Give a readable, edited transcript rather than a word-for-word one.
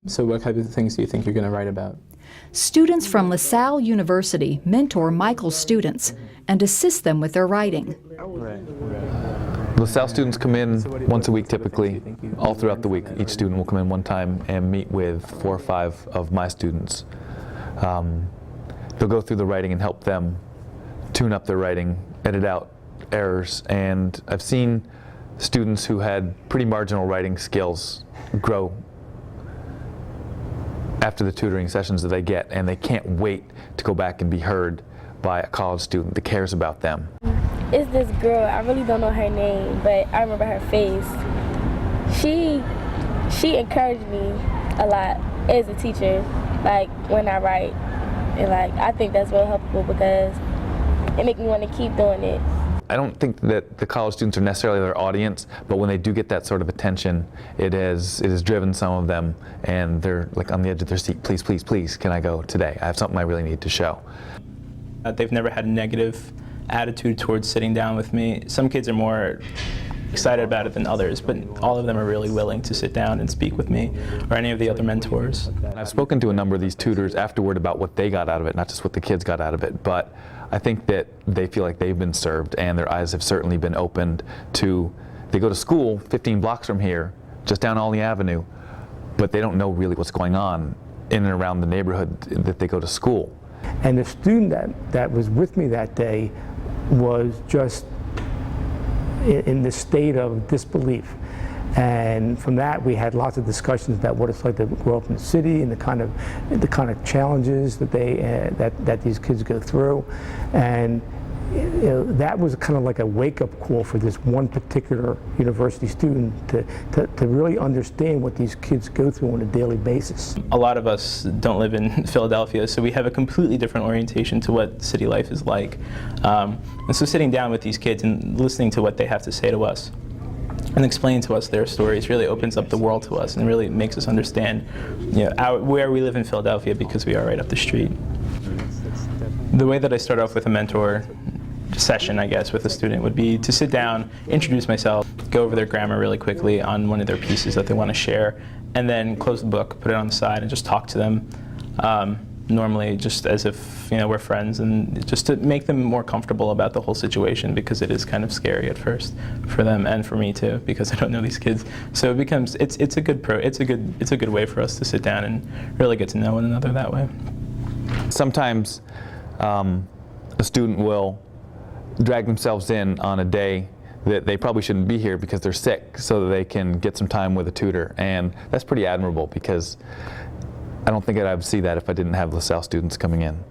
So what type of things do you think you're going to write about? Students from LaSalle University mentor Michael's students and assist them with their writing. LaSalle students come in once a week typically, all throughout the week. Each student will come in one time and meet with 4 or 5 of my students. They'll go through the writing and help them tune up their writing, edit out errors, and I've seen students who had pretty marginal writing skills grow after the tutoring sessions that they get, and they can't wait to go back and be heard by a college student that cares about them. It's this girl, I really don't know her name, but I remember her face. She encouraged me a lot as a teacher, like when I write. And like I think that's real helpful because it makes me want to keep doing it. I don't think that the college students are necessarily their audience, but when they do get that sort of attention, it has driven some of them, and they're like on the edge of their seat. Please, please, please, can I go today? I have something I really need to show. They've never had a negative attitude towards sitting down with me. Some kids are more excited about it than others, but all of them are really willing to sit down and speak with me or any of the other mentors. I've spoken to a number of these tutors afterward about what they got out of it, not just what the kids got out of it, but I think that they feel like they've been served and their eyes have certainly been opened to, they go to school 15 blocks from here, just down Olney Avenue, but they don't know really what's going on in and around the neighborhood that they go to school. And the student that was with me that day was just in the state of disbelief. And from that, we had lots of discussions about what it's like to grow up in the city and the kind of challenges that that these kids go through. And that was kind of like a wake-up call for this one particular university student to really understand what these kids go through on a daily basis. A lot of us don't live in Philadelphia, so we have a completely different orientation to what city life is like. And so sitting down with these kids and listening to what they have to say to us and explain to us their stories really opens up the world to us and really makes us understand, where we live in Philadelphia because we are right up the street. The way that I start off with a mentor session, I guess, with a student would be to sit down, introduce myself, go over their grammar really quickly on one of their pieces that they want to share, and then close the book, put it on the side, and just talk to them. Normally just as if we're friends, and just to make them more comfortable about the whole situation, because it is kind of scary at first for them and for me too, because I don't know these kids. So it becomes it's a good way for us to sit down and really get to know one another that way. Sometimes a student will drag themselves in on a day that they probably shouldn't be here because they're sick, so that they can get some time with a tutor, and that's pretty admirable because I don't think I'd see that if I didn't have LaSalle students coming in.